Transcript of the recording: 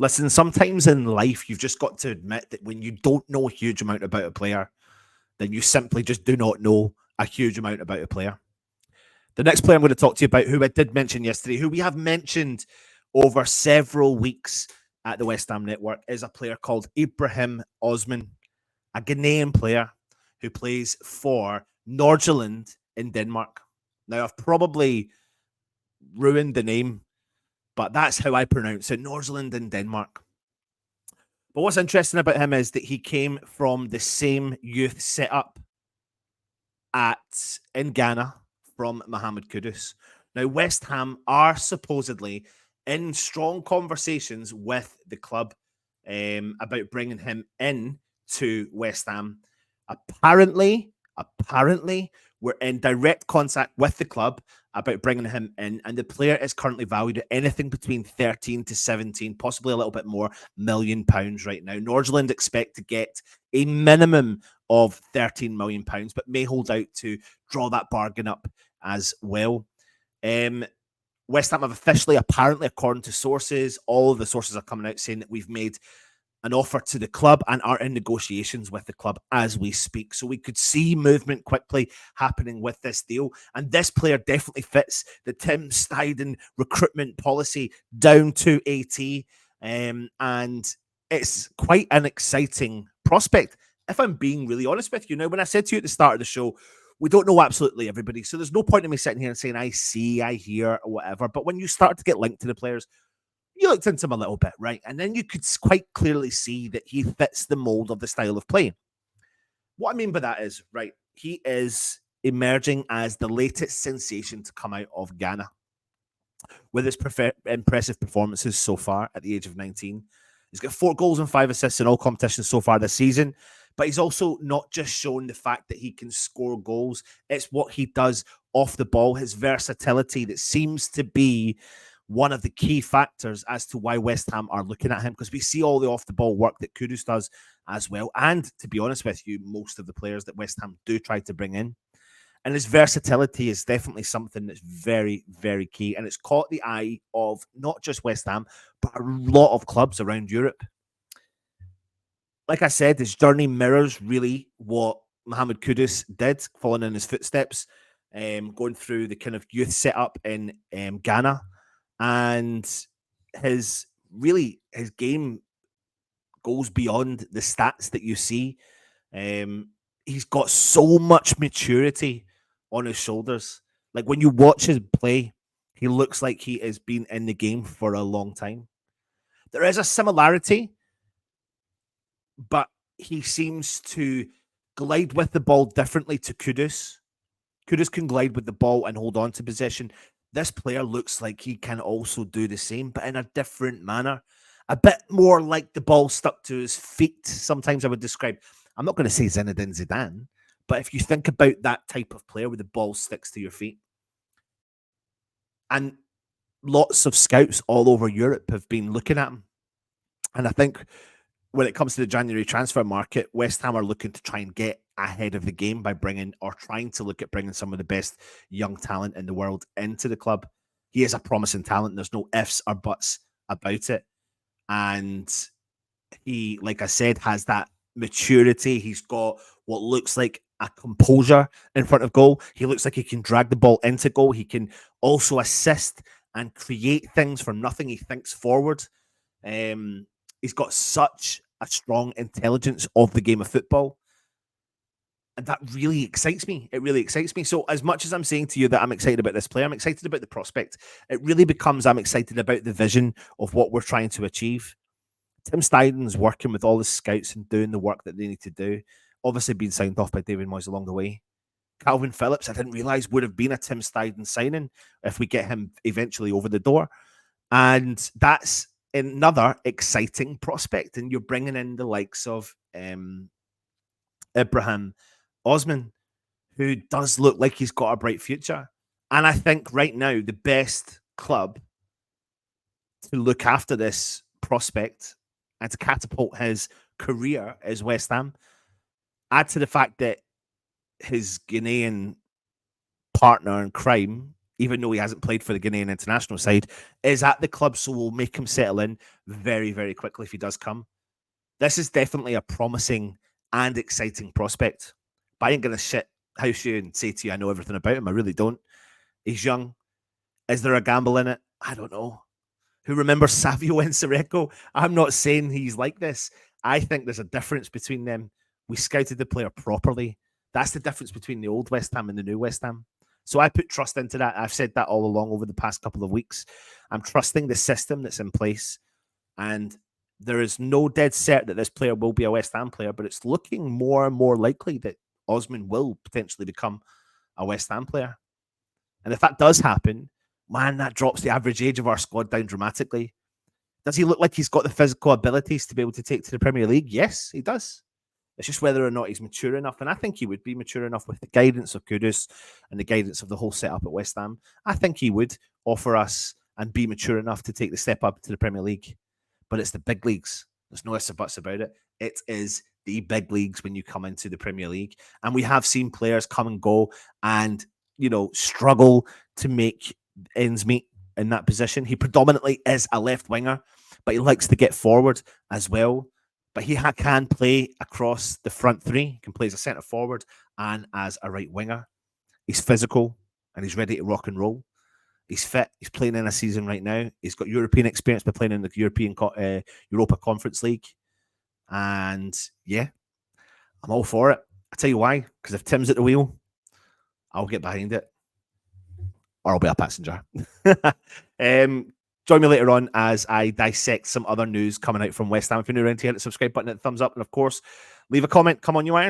Listen, sometimes in life, you've just got to admit that when you don't know a huge amount about a player, then you simply just do not know a huge amount about a player. The next player I'm going to talk to you about, who I did mention yesterday, who we have mentioned over several weeks at the West Ham Network, is a player called Ibrahim Osman, a Ghanaian player who plays for Nordsjælland in Denmark. Now, I've probably ruined the name, but that's how I pronounce it, Nordsjælland in Denmark. But what's interesting about him is that he came from the same youth setup in Ghana from Mohamed Kudus. Now, West Ham are supposedly in strong conversations with the club about bringing him in to West Ham. Apparently, we're in direct contact with the club about bringing him in, and the player is currently valued at anything between 13 to 17, possibly a little bit more, £1 million right now. Nordsjælland expect to get a minimum of £13 million, but may hold out to draw that bargain up as well. West Ham have officially, apparently, according to sources, all of the sources are coming out saying that we've made an offer to the club and are in negotiations with the club as we speak. So we could see movement quickly happening with this deal. And this player definitely fits the Tim Steidten recruitment policy down to a T. And it's quite an exciting prospect, if I'm being really honest with you. Now, when I said to you at the start of the show, we don't know absolutely everybody. So there's no point in me sitting here and saying, I see, I hear, or whatever. But when you start to get linked to the players, you looked into him a little bit, right? And then you could quite clearly see that he fits the mold of the style of play. What I mean by that is, right, he is emerging as the latest sensation to come out of Ghana with his impressive performances so far at the age of 19. He's got 4 goals and 5 assists in all competitions so far this season. But he's also not just shown the fact that he can score goals. It's what he does off the ball, his versatility that seems to be one of the key factors as to why West Ham are looking at him, because we see all the off-the-ball work that Kudus does as well. And to be honest with you, most of the players that West Ham do try to bring in. And his versatility is definitely something that's very, very key. And it's caught the eye of not just West Ham, but a lot of clubs around Europe. Like I said, his journey mirrors really what Mohamed Kudus did, following in his footsteps, going through the kind of youth setup in Ghana. And his game goes beyond the stats that you see. He's got so much maturity on his shoulders. Like when you watch his play, he looks like he has been in the game for a long time. There is a similarity, but he seems to glide with the ball differently to Kudus. Kudus can glide with the ball and hold on to possession. This player looks like he can also do the same, but in a different manner. A bit more like the ball stuck to his feet. Sometimes I would describe, I'm not going to say Zinedine Zidane, but if you think about that type of player where the ball sticks to your feet. And lots of scouts all over Europe have been looking at him. And I think when it comes to the January transfer market, West Ham are looking to try and get ahead of the game by trying to look at bringing some of the best young talent in the world into the club. He is a promising talent. There's no ifs or buts about it. And he, like I said, has that maturity. He's got what looks like a composure in front of goal. He looks like he can drag the ball into goal. He can also assist and create things from nothing. He thinks forward. He's got such a strong intelligence of the game of football. And that really excites me. It really excites me. So as much as I'm saying to you that I'm excited about this player, I'm excited about the prospect. It really becomes I'm excited about the vision of what we're trying to achieve. Tim Steidten's working with all the scouts and doing the work that they need to do. Obviously being signed off by David Moyes along the way. Calvin Phillips, I didn't realise would have been a Tim Steidten signing if we get him eventually over the door. And that's another exciting prospect. And you're bringing in the likes of Ibrahim Osman, who does look like he's got a bright future. And I think right now, the best club to look after this prospect and to catapult his career is West Ham. Add to the fact that his Ghanaian partner in crime, even though he hasn't played for the Ghanaian international side, is at the club, so we'll make him settle in very, very quickly if he does come. This is definitely a promising and exciting prospect. But I ain't going to shit house you and say to you I know everything about him. I really don't. He's young. Is there a gamble in it? I don't know. Who remembers Savio Nsireko? I'm not saying he's like this. I think there's a difference between them. We scouted the player properly. That's the difference between the old West Ham and the new West Ham. So I put trust into that. I've said that all along over the past couple of weeks. I'm trusting the system that's in place. And there is no dead cert that this player will be a West Ham player, but it's looking more and more likely that Osman will potentially become a West Ham player. And if that does happen, man, that drops the average age of our squad down dramatically. Does he look like he's got the physical abilities to be able to take to the Premier League? Yes, he does. It's just whether or not he's mature enough. And I think he would be mature enough with the guidance of Kudus and the guidance of the whole setup at West Ham. I think he would offer us and be mature enough to take the step up to the Premier League. But it's the big leagues. There's no ifs or buts about it. It is the big leagues when you come into the Premier League. And we have seen players come and go and, struggle to make ends meet in that position. He predominantly is a left winger, but he likes to get forward as well. But he can play across the front three. He can play as a centre forward and as a right winger. He's physical and he's ready to rock and roll. He's fit. He's playing in a season right now. He's got European experience by playing in the Europa Conference League. And yeah, I'm all for it. I tell you why. Because if Tim's at the wheel, I'll get behind it. Or I'll be a passenger. Join me later on as I dissect some other news coming out from West Ham. If you're new around here, hit the subscribe button, hit the thumbs up, and of course, leave a comment. Come on, you Iron.